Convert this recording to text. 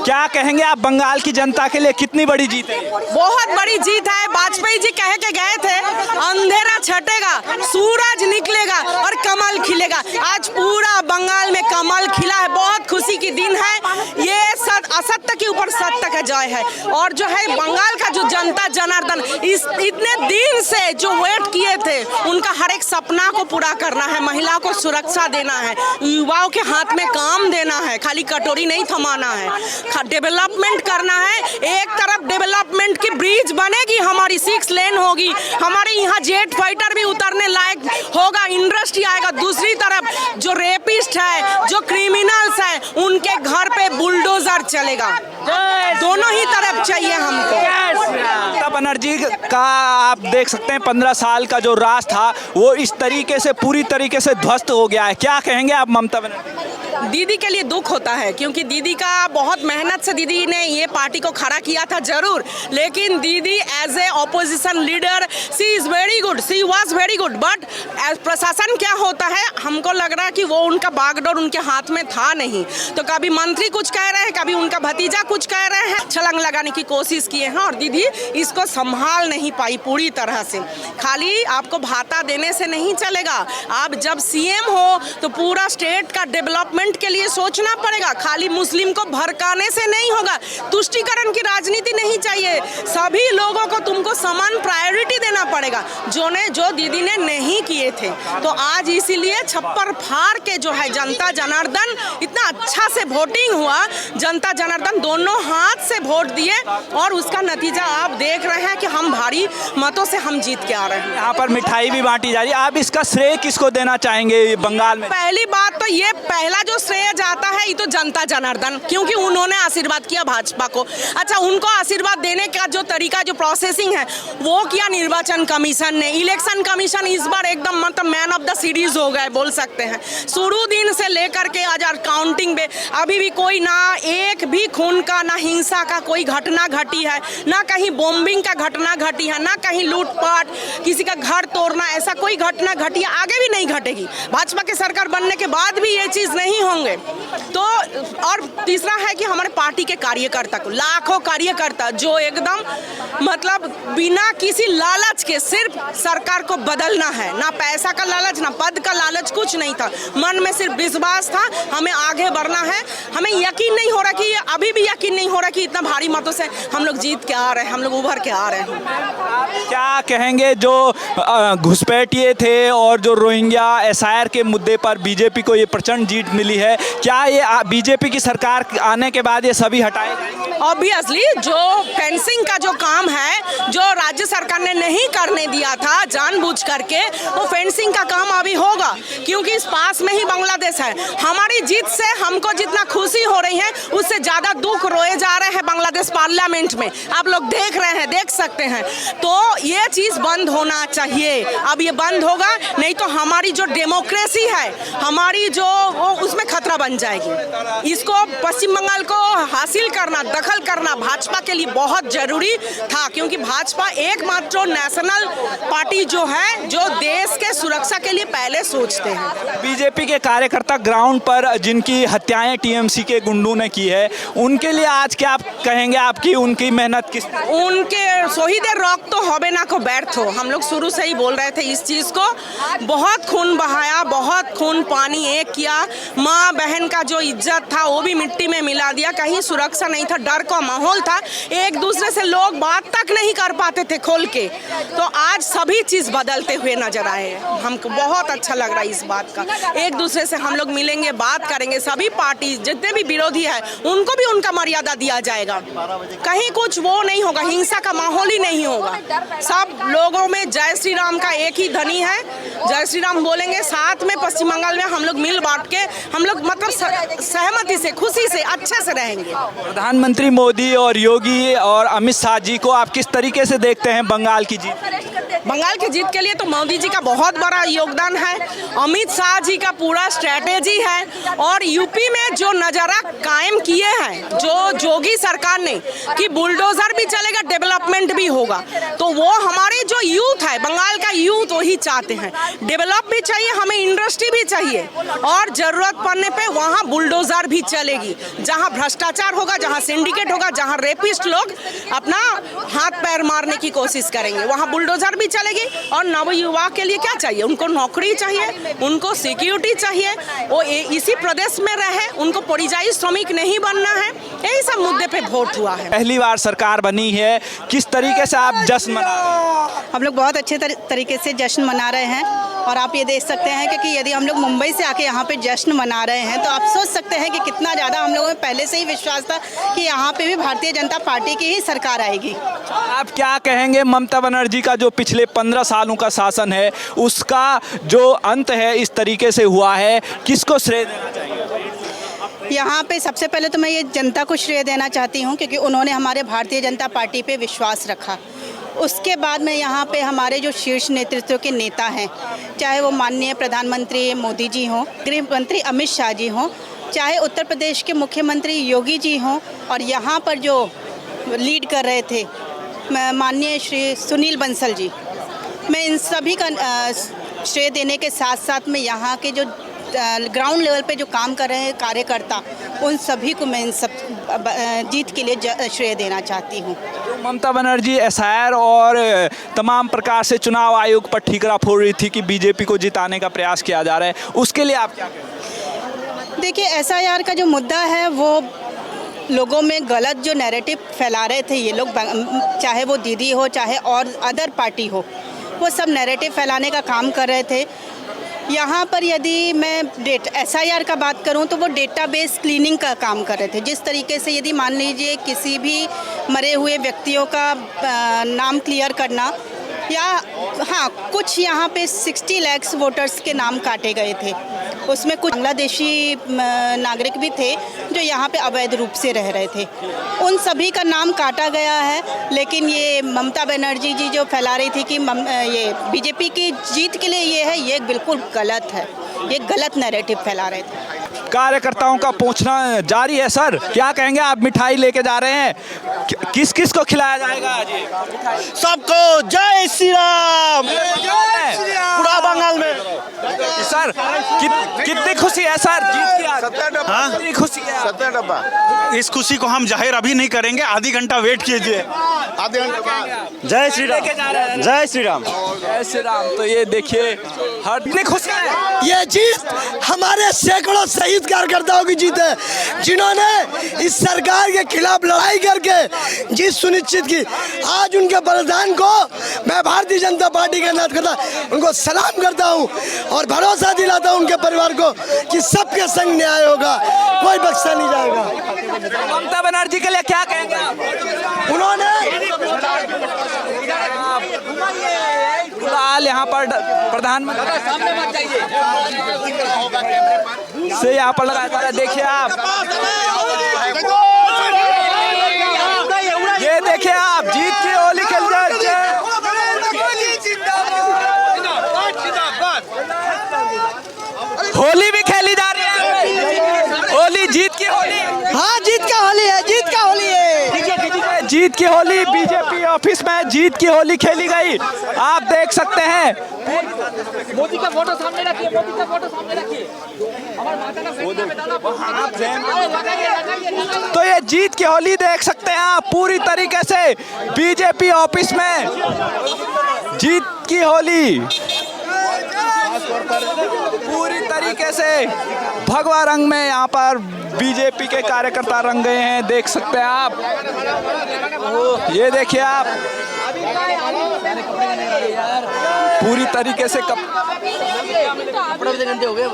क्या कहेंगे आप, बंगाल की जनता के लिए कितनी बड़ी जीत है? बहुत बड़ी जीत है। वाजपेयी जी कह के गए थे अंधेरा छटेगा, सूरज निकलेगा और कमल खिलेगा। आज पूरा बंगाल में कमल खिला है। बहुत खुशी की दिन है ये। असत्य के ऊपर सत्य का जय है। और जो है बंगाल का जो जनता जनार्दन इतने दिन से जो वेट किए थे, उनका हर एक सपना को पूरा करना है। महिला को सुरक्षा देना है, युवाओं के हाथ में काम देना है, खाली कटोरी नहीं थमाना है, डेवलपमेंट करना है। एक तरफ डेवलपमेंट की ब्रिज बनेगी, हमारी 6 लेन होगी, हमारे यहाँ जेट फाइटर भी उतरने लायक होगा, इंडस्ट्री आएगा। दूसरी तरफ जो रेपिस्ट है, जो क्रिमिनल्स है, उनके घर पे बुलडोजर चलेगा। दोनों ही तरफ चाहिए हमको। ममता बनर्जी का आप देख सकते हैं 15 साल का जो राज था वो इस तरीके से पूरी तरीके से ध्वस्त हो गया है। क्या कहेंगे आप ममता बनर्जी? दीदी के लिए दुख होता है, क्योंकि दीदी का बहुत मेहनत से दीदी ने ये पार्टी को खड़ा किया था जरूर, लेकिन दीदी as a opposition leader she is very good, she was very good. But as प्रशासन क्या होता है, हमको लग रहा है कि वो उनका बागडोर उनके हाथ में था नहीं। तो कभी मंत्री कुछ कह रहे हैं, कभी उनका भतीजा कुछ कह रहे हैं, छलांग लगाने की कोशिश किए हैं और दीदी इसको संभाल नहीं पाई पूरी तरह से। खाली आपको भाता देने से नहीं चलेगा। आप जब सीएम हो तो पूरा स्टेट का डेवलपमेंट के लिए सोचना पड़ेगा। खाली मुस्लिम को भड़काने से नहीं होगा। तुष्टीकरण की राजनीति नहीं चाहिए। सभी लोगों को तुमको समान प्रायोरिटी देना पड़ेगा, जो दीदी ने नहीं किए थे। तो आज इसीलिए छप्पर फाड़ के जो है जनता जनार्दन, इतना अच्छा से वोटिंग हुआ, जनता जनार्दन दोनों हाथ से वोट दिए और उसका नतीजा आप देख रहे हैं कि हम भारी मतों से हम जीत के आ रहे हैं। यहाँ पर मिठाई भी बांटी जा रही है। आप इसका श्रेय किसको देना चाहेंगे बंगाल में? पहली बात तो ये पहला जो श्रेय जाता है ये तो जनता जनार्दन, क्योंकि उन्होंने आशीर्वाद किया भाजपा को। अच्छा, उनको आशीर्वाद देने का जो तरीका, जो प्रोसेसिंग है, वो किया निर्वाचन कमीशन ने। इलेक्शन कमीशन इस बार एकदम मतलब मैन ऑफ द सीरीज हो गए बोल सकते हैं। शुरू दिन से लेकर के आज काउंटिंग में अभी भी कोई ना एक भी खून का, ना हिंसा का कोई घटना घटी है, ना कहीं बॉम्बिंग का घटना घटी है, ना कहीं लूटपाट, किसी का घर तोड़ना, ऐसा कोई घटना घटी है, आगे भी नहीं घटेगी। भाजपा की सरकार बनने के बाद भी ये चीज नहीं होंगे। तो और तीसरा है कि हमारे पार्टी के कार्यकर्ता को, लाखों कार्यकर्ता जो एकदम मतलब बिना किसी लालच के सिर्फ सरकार को बदलना है, ना पैसा का लालच, ना पद का लालच, कुछ नहीं था। मन में सिर्फ विश्वास था, हमें आगे बढ़ना है। हमें यकीन नहीं हो रहा कि अभी भी यकीन नहीं हो रहा कि इतना भारी मतों से हम लोग जीत के आ रहे हैं, हम लोग उभर के आ रहे हैं। क्या कहेंगे जो घुसपैठिए थे और जो रोहिंग्या एसआईआर के मुद्दे पर बीजेपी को ये प्रचंड जीत मिली है, क्या ये बीजेपी की सरकार आने के बाद ये सभी हटाए जाएंगे? ऑब्वियसली जो फेंसिंग का जो काम है, जो राज्य सरकार ने नहीं करने दिया था जानबूझ करके, वो फेंसिंग का काम अभी होगा, क्योंकि इस पास में ही बांग्लादेश है। हमारी जीत से हमको जितना खुशी हो रही है, उससे ज़्यादा दुख रोए जा रहे हैं बांग्लादेश पार्लियामेंट में। आप लोग देख रहे हैं, देख सकते हैं। तो ये चीज़ बंद होना चाहिए। अब ये बंद होगा, नहीं तो हमारी जो डेमोक्रेसी है, हमारी जो वो उसमें खतरा बन जाएगी। इसको पश्चिम बंगाल को हासिल करना, दखल करना भाजपा के लिए बहुत जरूरी था, क्योंकि भाजपा एकमात्र नेशनल पार्टी जो है जो देश के सुरक्षा के लिए पहले सोचते हैं। बीजेपी के कार्यकर्ता ग्राउंड पर जिनकी हत्याएं टीएमसी के गुंडों ने की है, उनके लिए आज क्या आप कहेंगे? आपकी उनकी मेहनत किस, उनके शहीदे रॉक तो होबे ना को व्यर्थ हो। हम लोग शुरू से ही बोल रहे थे इस चीज़ को। बहुत खून बहाया, बहुत खून पानी एक किया। माँ बहन का जो इज्जत था वो भी मिट्टी में मिला दिया। कहीं सुरक्षा नहीं था, डर का माहौल था, एक दूसरे से लोग बात तक नहीं कर पाते थे खोल के। तो आज सभी चीज़ बदलते हुए नजर आए। हमको बहुत अच्छा लग रहा है इस बात का। एक दूसरे से हम लोग मिलेंगे, बात करेंगे। सभी पार्टी जितने भी विरोधी है उनको भी उनका मर्यादा दिया जाएगा। कहीं कुछ वो नहीं होगा, हिंसा का माहौल ही नहीं होगा। सब लोगों में जय श्री राम का एक ही ध्वनि है, जय श्री राम बोलेंगे। साथ में पश्चिम बंगाल में हम लोग मिल बांट के, हम लोग मतलब सहमति से, खुशी से, अच्छे से रहेंगे। प्रधानमंत्री मोदी और योगी और अमित शाह जी को आप किस तरीके से देखते हैं बंगाल की जीत? बंगाल की जीत के लिए तो मोदी जी का बहुत बड़ा योगदान है, अमित शाह जी का पूरा स्ट्रैटेजी है, और यूपी में जो नज़ारा कायम किए हैं जो योगी सरकार ने कि बुलडोजर भी चलेगा, डेवलपमेंट भी होगा, तो वो हमारे जो यूथ है, बंगाल का यूथ वही चाहते हैं। डेवलप भी चाहिए, हमें इंडस्ट्री भी चाहिए, और ज़रूरत पड़ने पे वहाँ बुलडोजर भी चलेगी। जहाँ भ्रष्टाचार होगा, जहाँ सिंडिकेट होगा, जहाँ रेपिस्ट लोग अपना हाथ पैर मारने की कोशिश करेंगे, वहाँ बुलडोजर भी चलेगी। और नवयुवा के लिए क्या चाहिए? उनको नौकरी चाहिए, उनको सिक्योरिटी चाहिए, वो इसी प्रदेश में रहे, उनको परिযায়ী श्रमिक नहीं बनना है। यही सब मुद्दे पे वोट हुआ है। पहली बार सरकार बनी है, किस तरीके से आप जश्न मना रहे हैं? हम लोग बहुत अच्छे तरीके से जश्न मना रहे हैं, और आप ये देख सकते हैं कि यदि हम लोग मुंबई से आके यहाँ पे जश्न मना रहे हैं तो आप सोच सकते हैं कि कितना ज़्यादा हम लोगों में पहले से ही विश्वास था कि यहाँ पे भी भारतीय जनता पार्टी की ही सरकार आएगी। आप क्या कहेंगे, ममता बनर्जी का जो पिछले 15 सालों का शासन है उसका जो अंत है इस तरीके से हुआ है, किसको श्रेय देना चाहिए? यहाँ पे सबसे पहले तो मैं ये जनता को श्रेय देना चाहती हूँ, क्योंकि उन्होंने हमारे भारतीय जनता पार्टी पे विश्वास रखा। उसके बाद में यहाँ पे हमारे जो शीर्ष नेतृत्व के नेता हैं, चाहे वो माननीय प्रधानमंत्री मोदी जी हों, गृह मंत्री अमित शाह जी हों, चाहे उत्तर प्रदेश के मुख्यमंत्री योगी जी हों, और यहाँ पर जो लीड कर रहे थे माननीय श्री सुनील बंसल जी, मैं इन सभी का श्रेय देने के साथ साथ में यहाँ के जो ग्राउंड लेवल पे जो काम कर रहे हैं कार्यकर्ता, उन सभी को मैं इन सब जीत के लिए श्रेय देना चाहती हूँ। ममता बनर्जी एसआईआर और तमाम प्रकार से चुनाव आयोग पर ठीकरा फोड़ रही थी कि बीजेपी को जिताने का प्रयास किया जा रहा है, उसके लिए आप क्या कहें? देखिए, एसआईआर का जो मुद्दा है वो लोगों में गलत जो नैरेटिव फैला रहे थे ये लोग, चाहे वो दीदी हो चाहे और अदर पार्टी हो, वो सब नैरेटिव फैलाने का काम कर रहे थे। यहाँ पर यदि मैं एसआईआर का बात करूँ तो वो डेटाबेस क्लीनिंग का काम कर रहे थे। जिस तरीके से यदि मान लीजिए किसी भी मरे हुए व्यक्तियों का नाम क्लियर करना, या हाँ, कुछ यहाँ पे 60 लाख वोटर्स के नाम काटे गए थे, उसमें कुछ बांग्लादेशी नागरिक भी थे जो यहाँ पे अवैध रूप से रह रहे थे, उन सभी का नाम काटा गया है। लेकिन ये ममता बनर्जी जी जो फैला रही थी कि ये बीजेपी की जीत के लिए ये है, ये बिल्कुल गलत है, ये गलत नैरेटिव फैला रहे थे। कार्यकर्ताओं का पहुंचना जारी है। सर, क्या कहेंगे, आप मिठाई लेके जा रहे हैं, किस किस को खिलाया जाएगा आज ये? सबको जय श्री राम। पूरा बंगाल में सर कितनी खुशी है सर जीत की आज? कितनी खुशी है? 70 डब्बा। इस खुशी को हम जाहिर अभी नहीं करेंगे, आधी घंटा वेट कीजिए, आधे घंटे बाद। जय श्री राम, जय श्री राम, जय श्री राम। तो ये देखिए, हर इतनी खुशी है। ये जीत हमारे सैकड़ों शहीद कार्यकर्ताओं की जीत है, जिन्होंने इस सरकार के खिलाफ लड़ाई करके जीत सुनिश्चित की। आज उनके बलिदान को मैं भारतीय जनता पार्टी के नाते उनको सलाम करता हूं और भरोसा दिलाता हूं उनके परिवार को कि सबके संग न्याय होगा, कोई बख्शा नहीं जाएगा। ममता बनर्जी के लिए क्या कहेंगे आप? उन्होंने फिलहाल यहाँ पर प्रधानमंत्री से यहाँ पर लगाया जा रहा है। देखिए आप, ये देखिए आप, जीत की होली खेल रहे हैं। होली भी खेली जा रही है, होली जीत की होली। हाँ, जीत का होली है, जीत का होली है। जीत की होली बीजेपी ऑफिस में जीत की होली खेली गई, आप देख सकते हैं। मोदी का फोटो सामने रखिए, मोदी का फोटो सामने रखिए। तो ये जीत की होली देख सकते हैं आप, पूरी तरीके से बीजेपी ऑफिस में जीत की होली पूरी तरीके से भगवा रंग में यहाँ पर बीजेपी के कार्यकर्ता रंग गए हैं, देख सकते हैं आप। ये देखिए आप, पूरी तरीके से कपड़े हो गए।